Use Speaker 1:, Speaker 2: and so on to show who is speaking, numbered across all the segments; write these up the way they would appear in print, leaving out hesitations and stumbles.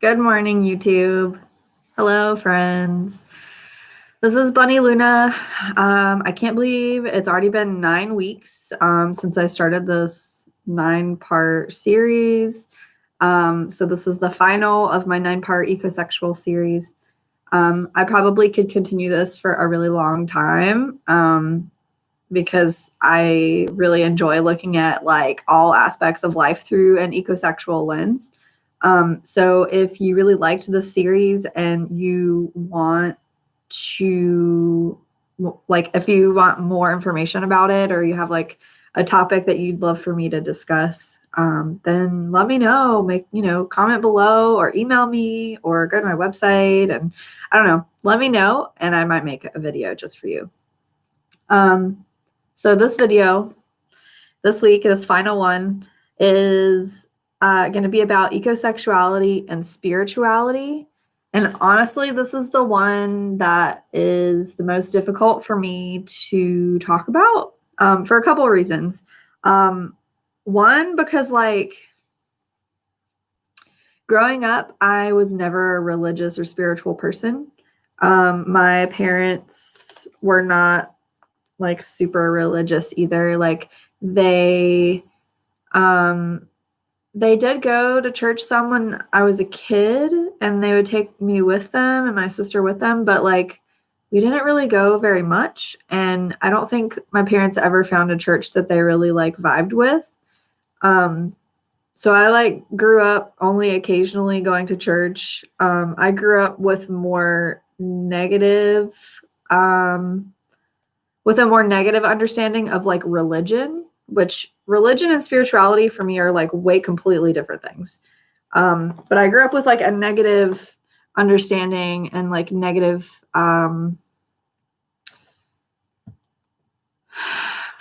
Speaker 1: Good morning, YouTube. Hello, friends. This is Bunny Luna. I can't believe it's already been 9 weeks since I started this 9-part series. So this is the final of my 9-part ecosexual series. I probably could continue this for a really long time because I really enjoy looking at like all aspects of life through an ecosexual lens. So if you really liked this series and you want to, like, if you want more information about it, or you have like a topic that you'd love for me to discuss, then let me know. Comment below or email me or go to my website, and I don't know, let me know and I might make a video just for you. So this video this week, this final one, is going to be about ecosexuality and spirituality. And honestly, this is the one that is the most difficult for me to talk about for a couple of reasons. One, because like growing up, I was never a religious or spiritual person. My parents were not like super religious either. Like they did go to church some when I was a kid, and they would take me with them and my sister with them, but like we didn't really go very much. And I don't think my parents ever found a church that they really like vibed with. So I like grew up only occasionally going to church. I grew up with more negative, with a more negative understanding of like religion, which religion and spirituality for me are like way completely different things. But I grew up with like a negative understanding and like negative, what's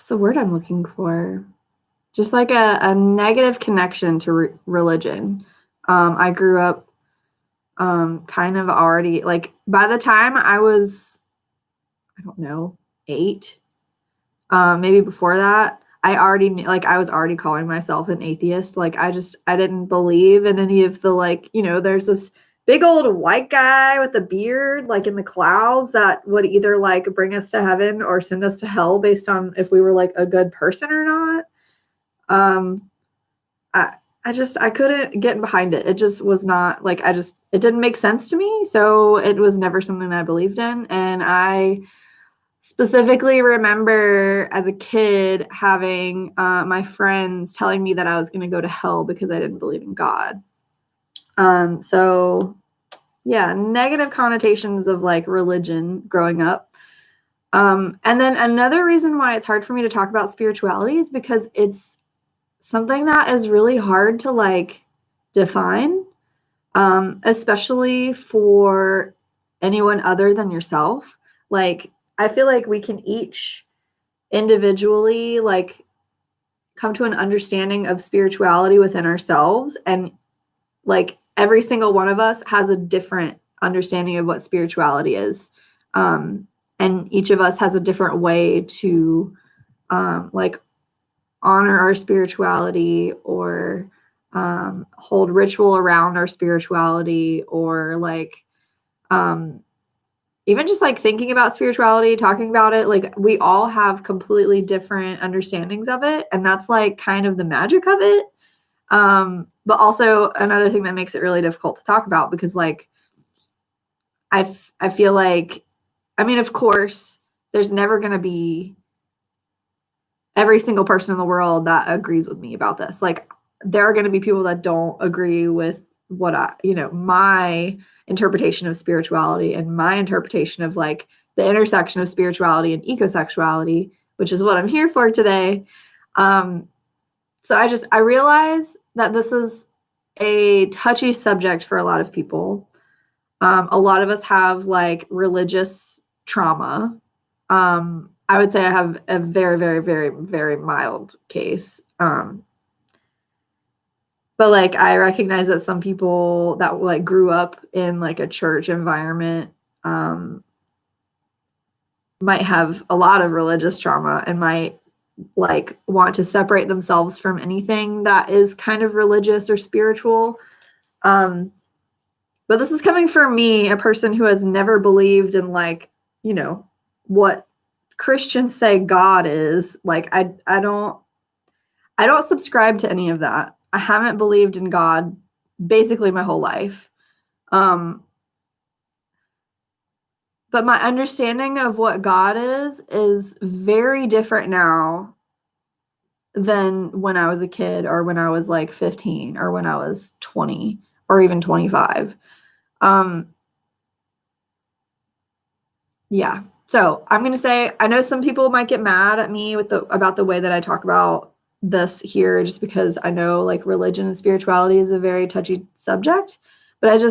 Speaker 1: the word I'm looking for? Just like a negative connection to religion. I grew up kind of already, like by the time I was, I don't know, 8, maybe before that, I already knew, like I was already calling myself an atheist. Like I didn't believe in any of the, like, there's this big old white guy with a beard like in the clouds that would either like bring us to heaven or send us to hell based on if we were like a good person or not. I couldn't get behind it. It just was not like, it didn't make sense to me. So it was never something that I believed in. And I specifically remember as a kid having my friends telling me that I was going to go to hell because I didn't believe in God. So yeah, negative connotations of like religion growing up. And then another reason why it's hard for me to talk about spirituality is because it's something that is really hard to like define, especially for anyone other than yourself. Like, I feel like we can each individually like come to an understanding of spirituality within ourselves, and like every single one of us has a different understanding of what spirituality is, and each of us has a different way to like honor our spirituality, or hold ritual around our spirituality, or like even just like thinking about spirituality, talking about it. Like we all have completely different understandings of it, and that's like kind of the magic of it. But also another thing that makes it really difficult to talk about, because like I feel like, I mean, of course there's never going to be every single person in the world that agrees with me about this. Like there are going to be people that don't agree with what my interpretation of spirituality and my interpretation of like the intersection of spirituality and ecosexuality, which is what I'm here for today. So I realize that this is a touchy subject for a lot of people. A lot of us have like religious trauma. I would say I have a very, very, very, very mild case. But like I recognize that some people that like grew up in like a church environment might have a lot of religious trauma and might like want to separate themselves from anything that is kind of religious or spiritual. But this is coming from me, a person who has never believed in, like, you know, what Christians say God is. Like, I don't subscribe to any of that. I haven't believed in God basically my whole life. But my understanding of what God is very different now than when I was a kid, or when I was like 15, or when I was 20, or even 25. Yeah. So I'm going to say, I know some people might get mad at me about the way that I talk about this here, just because I know, like, religion and spirituality is a very touchy subject, but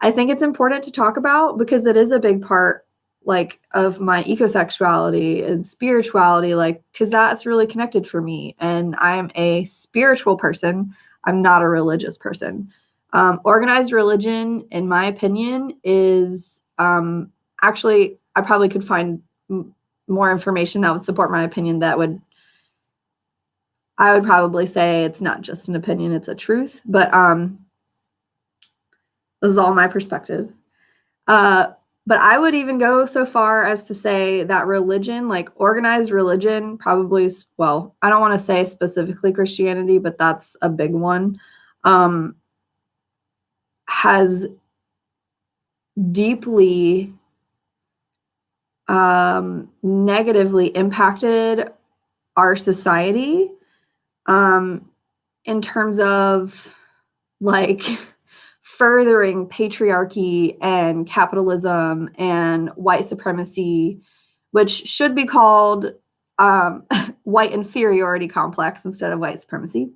Speaker 1: I think it's important to talk about, because it is a big part, like, of my ecosexuality and spirituality, like, because that's really connected for me. And I am a spiritual person. I'm not a religious person. Organized religion, in my opinion, is actually, I probably could find more information that would support my opinion. I would probably say it's not just an opinion, it's a truth. But this is all my perspective. But I would even go so far as to say that religion, like organized religion, probably, well, I don't want to say specifically Christianity, but that's a big one, has deeply negatively impacted our society, in terms of, like, furthering patriarchy and capitalism and white supremacy, which should be called white inferiority complex instead of white supremacy.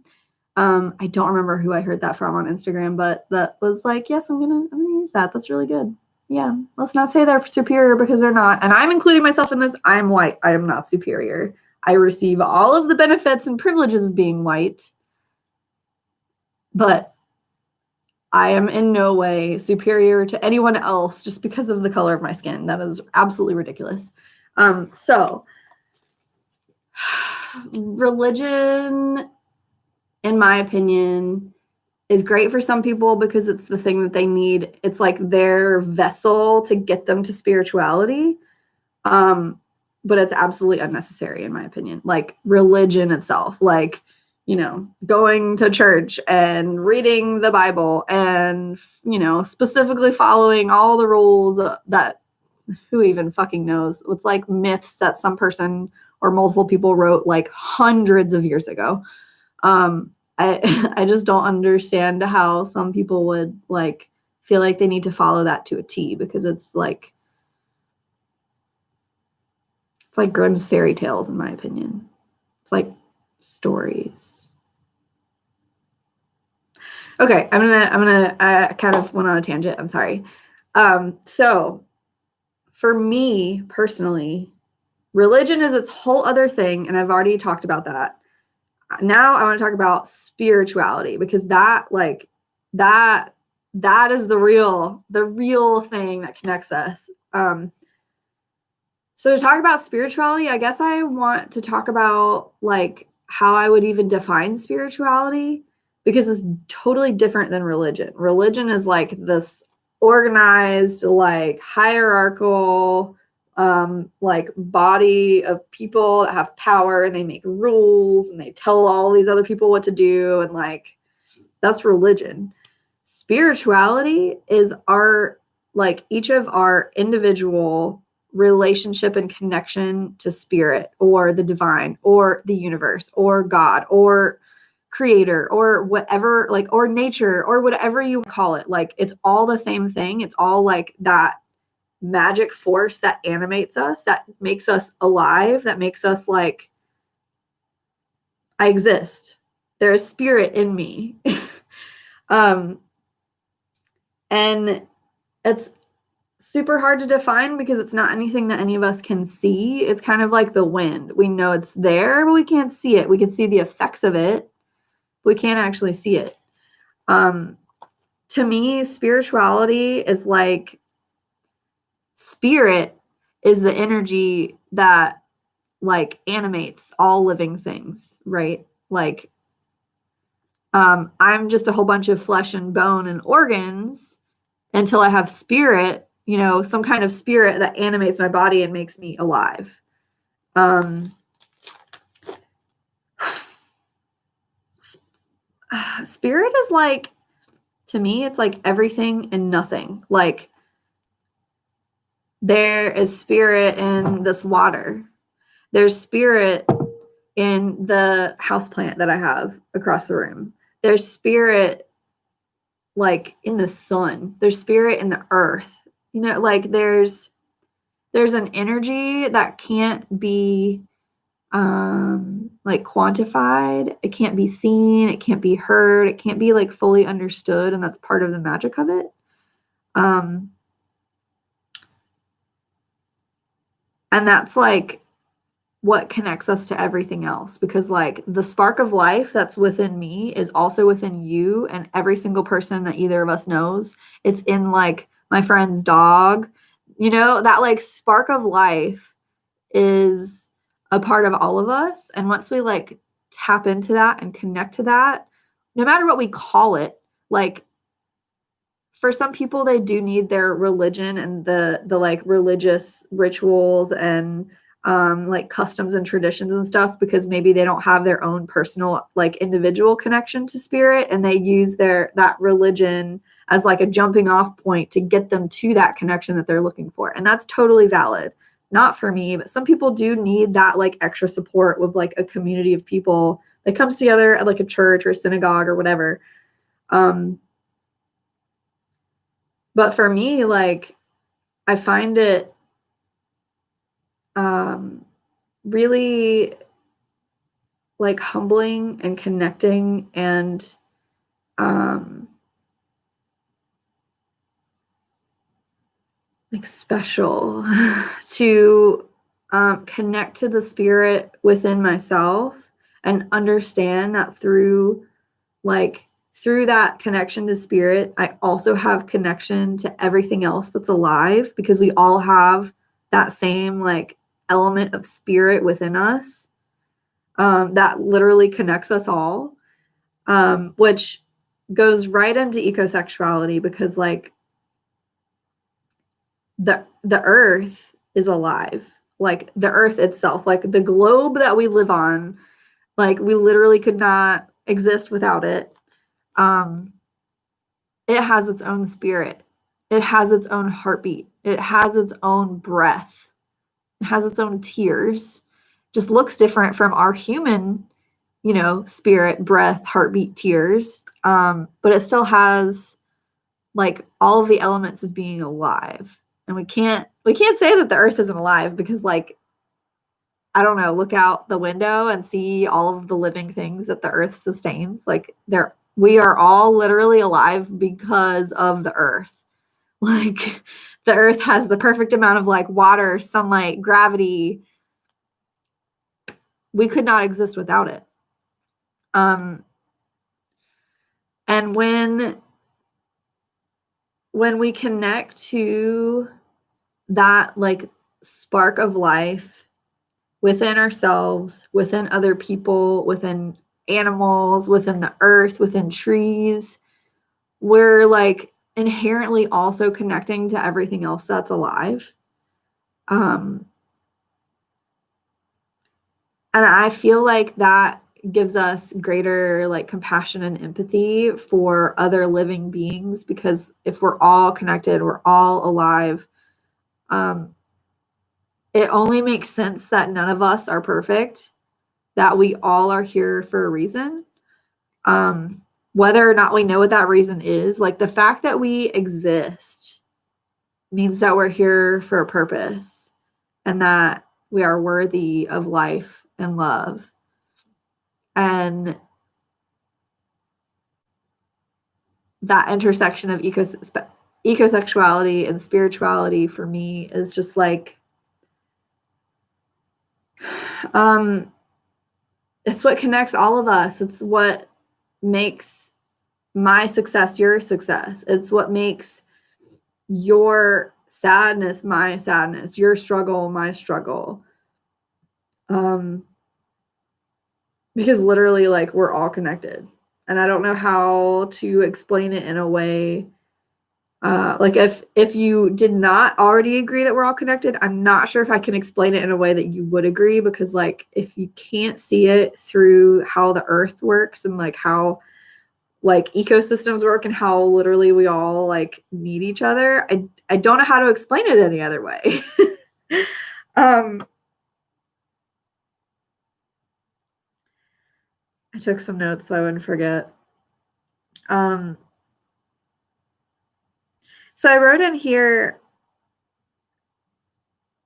Speaker 1: I don't remember who I heard that from on Instagram, but that was like, yes, I'm gonna use that. That's really good. Yeah, let's not say they're superior, because they're not. And I'm including myself in this. I'm white. I am not superior. I receive all of the benefits and privileges of being white, but I am in no way superior to anyone else just because of the color of my skin. That is absolutely ridiculous. So religion, in my opinion, is great for some people because it's the thing that they need. It's like their vessel to get them to spirituality. But it's absolutely unnecessary, in my opinion. Like, religion itself, like, you know, going to church and reading the Bible and, you know, specifically following all the rules that, who even fucking knows? It's like myths that some person or multiple people wrote like hundreds of years ago. I just don't understand how some people would, like, feel like they need to follow that to a T, because it's like Grimm's fairy tales, in my opinion. It's like stories. Okay, I kind of went on a tangent. I'm sorry. So for me personally, religion is its whole other thing, and I've already talked about that. Now I want to talk about spirituality, because that is the real thing that connects us. So to talk about spirituality, I guess I want to talk about, like, how I would even define spirituality, because it's totally different than religion. Religion is like this organized, like, hierarchical, like, body of people that have power, and they make rules and they tell all these other people what to do, and, like, that's religion. Spirituality is our, like, each of our individual relationship and connection to spirit, or the divine, or the universe, or God, or creator, or whatever, like, or nature, or whatever you call it. Like, it's all the same thing. It's all like that magic force that animates us, that makes us alive, that makes us like, I exist. There's spirit in me. And it's super hard to define, because it's not anything that any of us can see. It's kind of like the wind. We know it's there, but we can't see it. We can see the effects of it, but we can't actually see it. To me, spirituality is like, spirit is the energy that, like, animates all living things, right? Like, I'm just a whole bunch of flesh and bone and organs, until I have spirit, you know, some kind of spirit that animates my body and makes me alive. Spirit is like, to me, it's like everything and nothing. Like, there is spirit in this water. There's spirit in the houseplant that I have across the room. There's spirit like in the sun. There's spirit in the earth. You know, like there's an energy that can't be like quantified. It can't be seen. It can't be heard. It can't be like fully understood, and that's part of the magic of it. And that's like what connects us to everything else, because like the spark of life that's within me is also within you and every single person that either of us knows. It's in like my friend's dog, you know, that like spark of life is a part of all of us. And once we like tap into that and connect to that, no matter what we call it, like for some people, they do need their religion and the like religious rituals and like customs and traditions and stuff, because maybe they don't have their own personal like individual connection to spirit, and they use that religion as like a jumping off point to get them to that connection that they're looking for. And that's totally valid. Not for me, but some people do need that like extra support with like a community of people that comes together at like a church or a synagogue or whatever. But for me, like, I find it really like humbling and connecting and like special to connect to the spirit within myself and understand that through that connection to spirit, I also have connection to everything else that's alive, because we all have that same like element of spirit within us that literally connects us all, which goes right into ecosexuality, because like the earth is alive, like the earth itself, like the globe that we live on, like we literally could not exist without it. It has its own spirit. It has its own heartbeat. It has its own breath. It has its own tears. Just looks different from our human, you know, spirit, breath, heartbeat, tears. But it still has like all of the elements of being alive. And we can't say that the earth isn't alive, because like, I don't know, look out the window and see all of the living things that the earth sustains. Like we are all literally alive because of the earth. Like the earth has the perfect amount of like water, sunlight, gravity. We could not exist without it. And when we connect to that like spark of life within ourselves, within other people, within animals, within the earth, within trees, we're like inherently also connecting to everything else that's alive. And I feel like that gives us greater like compassion and empathy for other living beings, because if we're all connected, we're all alive, it only makes sense that none of us are perfect, that we all are here for a reason. Whether or not we know what that reason is, like the fact that we exist means that we're here for a purpose and that we are worthy of life and love. And that intersection of ecosexuality and spirituality for me is just like, it's what connects all of us. It's what makes my success your success. It's what makes your sadness my sadness, your struggle my struggle. Because literally, like, we're all connected. And I don't know how to explain it in a way Like if you did not already agree that we're all connected, I'm not sure if I can explain it in a way that you would agree, because like if you can't see it through how the earth works and like how like ecosystems work and how literally we all like need each other, I don't know how to explain it any other way. I took some notes so I wouldn't forget. So I wrote in here,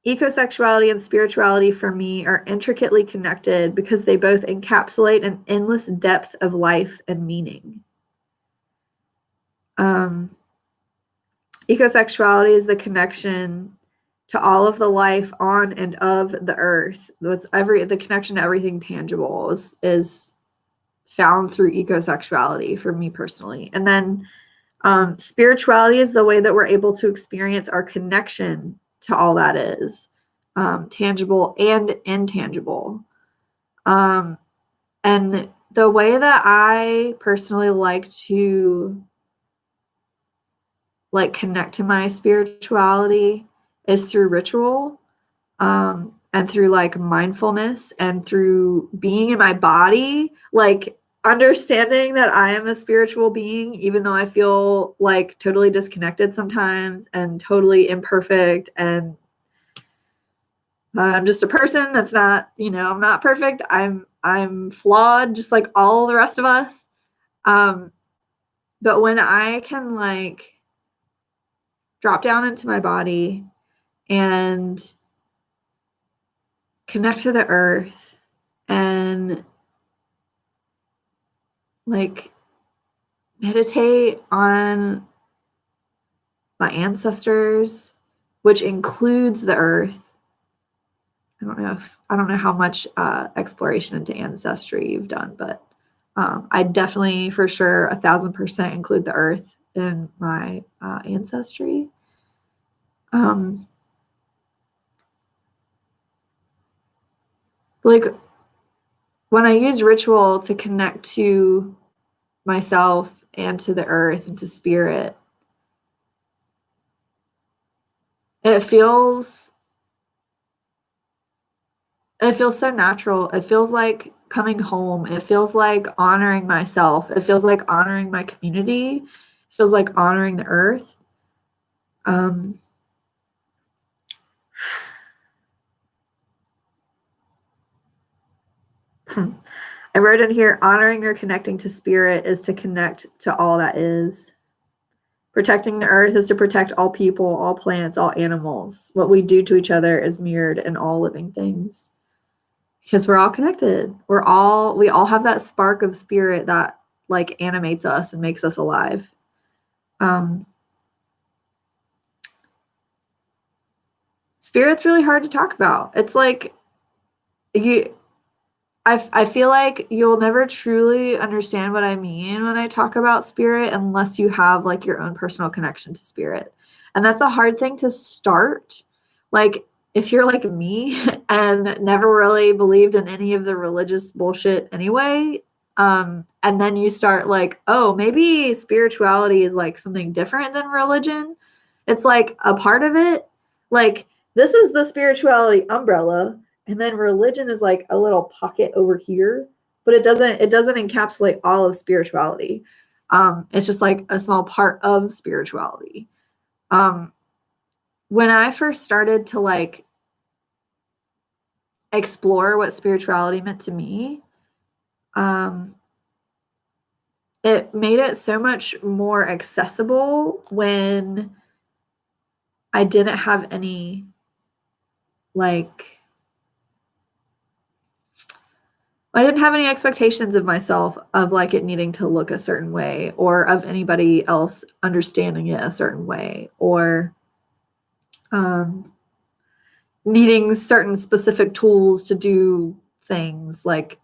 Speaker 1: ecosexuality and spirituality for me are intricately connected because they both encapsulate an endless depth of life and meaning. Ecosexuality is the connection to all of the life on and of the earth. The connection to everything tangible is found through ecosexuality for me personally. And then spirituality is the way that we're able to experience our connection to all that is tangible and intangible. And the way that I personally like to like connect to my spirituality is through ritual, and through like mindfulness and through being in my body, like understanding that I am a spiritual being, even though I feel like totally disconnected sometimes and totally imperfect. And I'm just a person that's not, I'm not perfect. I'm flawed, just like all the rest of us. But when I can like drop down into my body and connect to the earth and like meditate on my ancestors, which includes the earth. I don't know how much exploration into ancestry you've done, but I definitely for sure 1,000% include the earth in my ancestry. Like when I use ritual to connect to myself and to the earth and to spirit, it feels so natural. It feels like coming home. It feels like honoring myself. It feels like honoring my community. It feels like honoring the earth. I wrote in here, honoring or connecting to spirit is to connect to all that is. Protecting the earth is to protect all people, all plants, all animals. What we do to each other is mirrored in all living things. Because we're all connected. We all have that spark of spirit that like animates us and makes us alive. Spirit's really hard to talk about. It's like I feel like you'll never truly understand what I mean when I talk about spirit unless you have like your own personal connection to spirit. And that's a hard thing to start. Like if you're like me and never really believed in any of the religious bullshit anyway, and then you start like, oh, maybe spirituality is like something different than religion. It's like a part of it. Like this is the spirituality umbrella. And then religion is like a little pocket over here, but it doesn't encapsulate all of spirituality. It's just like a small part of spirituality. When I first started to like explore what spirituality meant to me, it made it so much more accessible when I didn't have any I didn't have any expectations of myself of like it needing to look a certain way or of anybody else understanding it a certain way or needing certain specific tools to do things. Like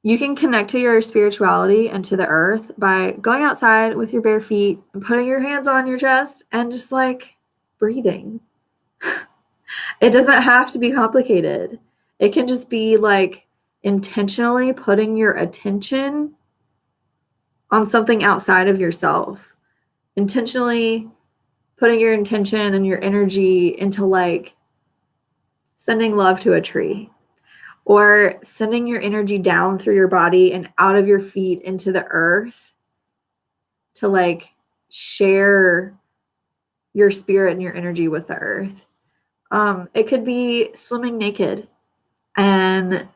Speaker 1: you can connect to your spirituality and to the earth by going outside with your bare feet and putting your hands on your chest and just like breathing. It doesn't have to be complicated. It can just be like intentionally putting your attention on something outside of yourself. intentionally putting your intention and your energy into like sending love to a tree, or sending your energy down through your body and out of your feet into the earth to like share your spirit and your energy with the earth. It could be swimming naked and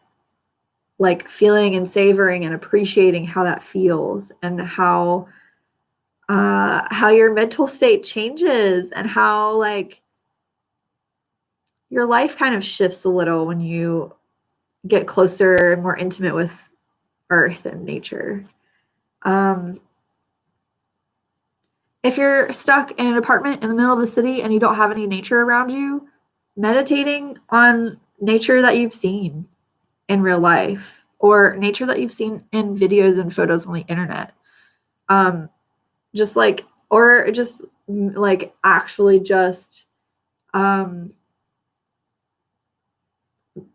Speaker 1: like feeling and savoring and appreciating how that feels, and how your mental state changes, and how like your life kind of shifts a little when you get closer and more intimate with earth and nature. If you're stuck in an apartment in the middle of the city and you don't have any nature around you, meditating on nature that you've seen in real life, or nature that you've seen in videos and photos on the internet. Just like, or just like actually just,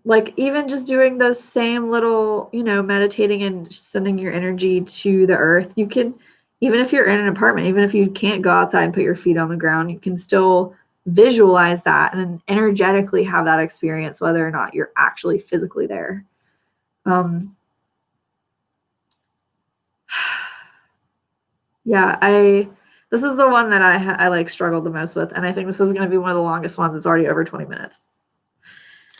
Speaker 1: like even just doing those same little, meditating and sending your energy to the earth. You can, even if you're in an apartment, even if you can't go outside and put your feet on the ground, you can still visualize that and energetically have that experience, whether or not you're actually physically there. Yeah, this is the one that I like struggled the most with, and I think this is going to be one of the longest ones. It's already over 20 minutes.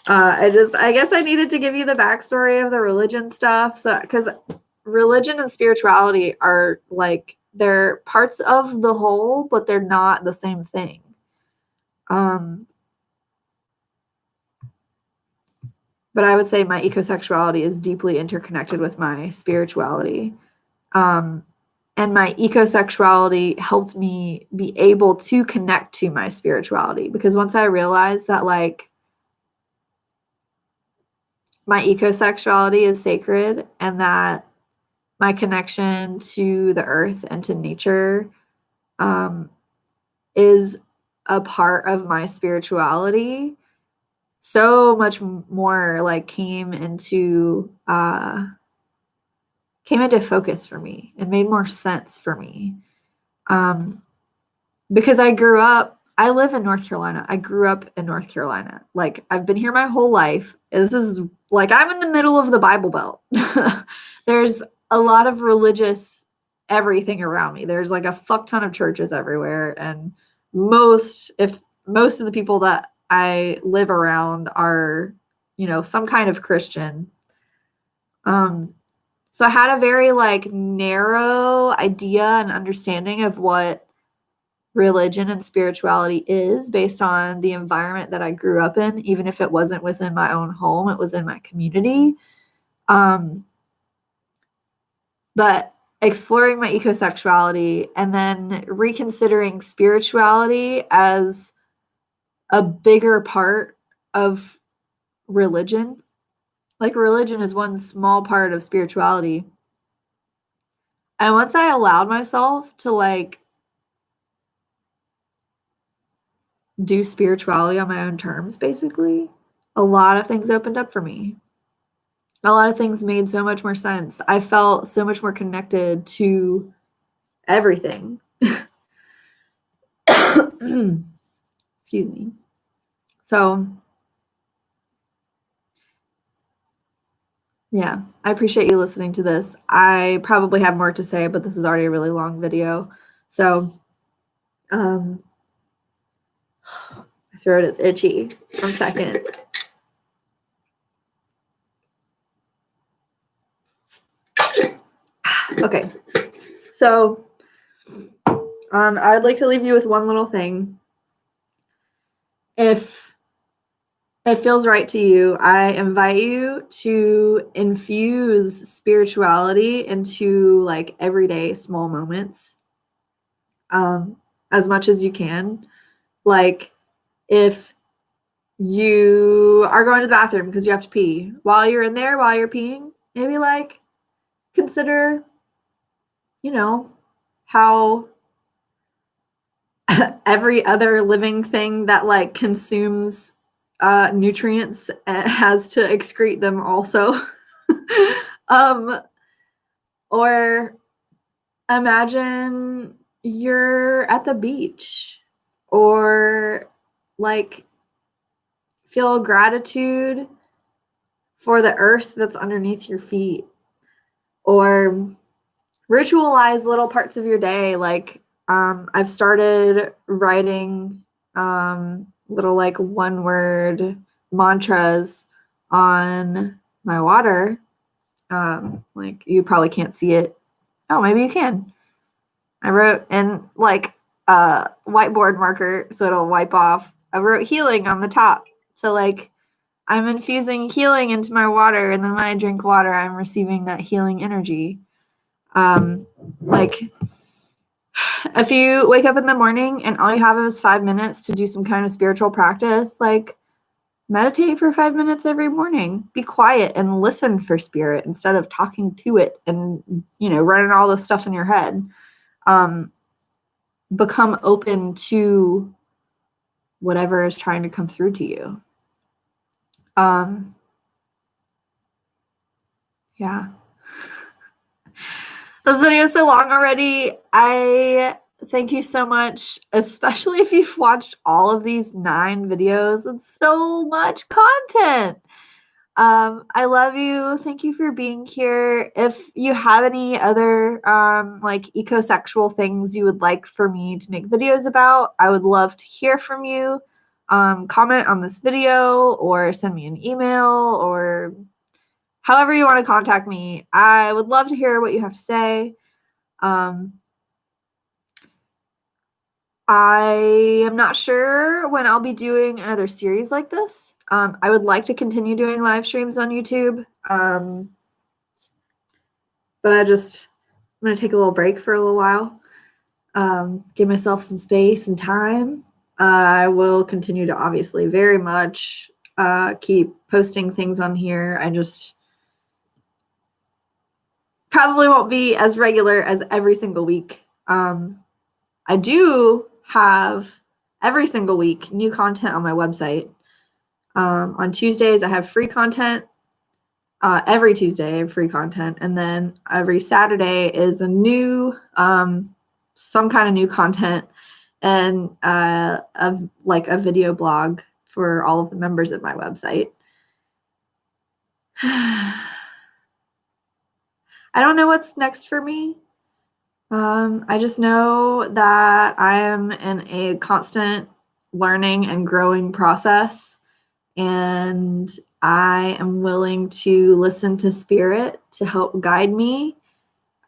Speaker 1: I guess I needed to give you the backstory of the religion stuff. So, because religion and spirituality are like, they're parts of the whole, but they're not the same thing. But I would say my ecosexuality is deeply interconnected with my spirituality. And my ecosexuality helped me be able to connect to my spirituality, because once I realized that like my ecosexuality is sacred, and that my connection to the earth and to nature is a part of my spirituality, so much more like came into focus for me and made more sense for me. Because I live in North Carolina. I grew up in North Carolina. Like, I've been here my whole life. This is like, I'm in the middle of the Bible Belt. There's a lot of religious everything around me. There's like a fuck ton of churches everywhere. And most of the people that I live around are, some kind of Christian. So I had a very like narrow idea and understanding of what religion and spirituality is based on the environment that I grew up in, even if it wasn't within my own home, it was in my community. But exploring my ecosexuality and then reconsidering spirituality as a bigger part of religion. Like, religion is one small part of spirituality. And once I allowed myself to like do spirituality on my own terms, basically, a lot of things opened up for me. A lot of things made so much more sense. I felt so much more connected to everything. Excuse me. So, yeah, I appreciate you listening to this. I probably have more to say, but this is already a really long video. So, my throat is itchy. 1 second. Okay. So, I'd like to leave you with one little thing. If it feels right to you, I invite you to infuse spirituality into like everyday small moments, as much as you can. Like, if you are going to the bathroom because you have to pee, while you're in there, while you're peeing, maybe like consider, how every other living thing that like consumes nutrients has to excrete them also. Or imagine you're at the beach, or like feel gratitude for the earth that's underneath your feet, or ritualize little parts of your day. Like I've started writing little like one word mantras on my water. Like you probably can't see it. Oh, maybe you can. I wrote in like a whiteboard marker so it'll wipe off. I wrote healing on the top. So like I'm infusing healing into my water, and then when I drink water, I'm receiving that healing energy. Like if you wake up in the morning and all you have is 5 minutes to do some kind of spiritual practice, like meditate for 5 minutes every morning. Be quiet and listen for spirit instead of talking to it and, running all this stuff in your head. Become open to whatever is trying to come through to you. Yeah. This video is so long already. I thank you so much, especially if you've watched all of these 9 videos. It's so much content. I love you. Thank you for being here. If you have any other like ecosexual things you would like for me to make videos about, I would love to hear from you. Comment on this video or send me an email, or however you want to contact me. I would love to hear what you have to say. I am not sure when I'll be doing another series like this. I would like to continue doing live streams on YouTube. But I'm going to take a little break for a little while. Give myself some space and time. I will continue to obviously very much keep posting things on here. I just probably won't be as regular as every single week. I do have every single week new content on my website. On Tuesdays, I have free content. Every Tuesday, I have free content. And then every Saturday is a new, some kind of new content, and like a video blog for all of the members of my website. I don't know what's next for me. I just know that I am in a constant learning and growing process, and I am willing to listen to spirit to help guide me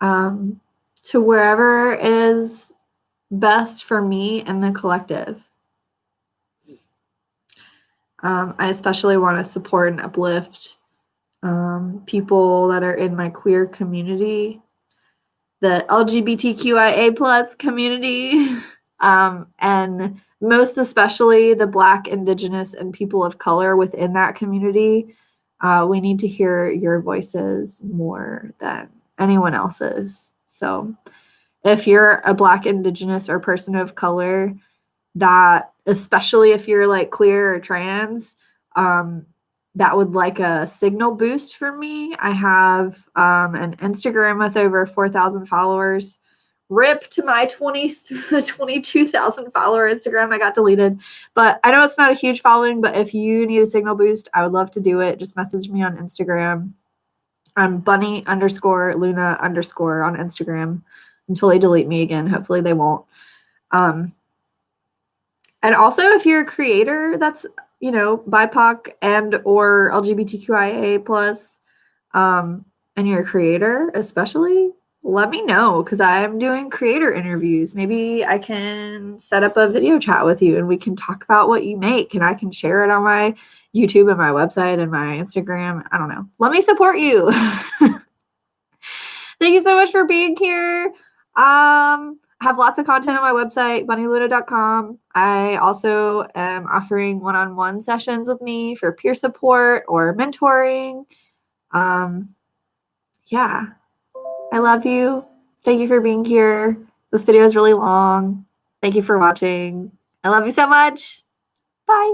Speaker 1: to wherever is best for me and the collective. I especially want to support and uplift people that are in my queer community, the LGBTQIA plus community, and most especially the Black, Indigenous, and people of color within that community. We need to hear your voices more than anyone else's. So if you're a Black, Indigenous, or person of color, that, especially if you're like queer or trans, that would like a signal boost for me. I have an Instagram with over 4,000 followers. Rip to my 22,000 follower Instagram that got deleted. But I know it's not a huge following, but if you need a signal boost, I would love to do it. Just message me on Instagram. I'm bunny_Luna_ on Instagram until they delete me again. Hopefully they won't. And also, if you're a creator that's, BIPOC and or LGBTQIA plus, and you're a creator especially, let me know, because I'm doing creator interviews. Maybe I can set up a video chat with you and we can talk about what you make, and I can share it on my YouTube and my website and my Instagram. I don't know. Let me support you. Thank you so much for being here. I have lots of content on my website, bunnyluna.com. I also am offering one-on-one sessions with me for peer support or mentoring. Yeah. I love you. Thank you for being here. This video is really long. Thank you for watching. I love you so much. Bye.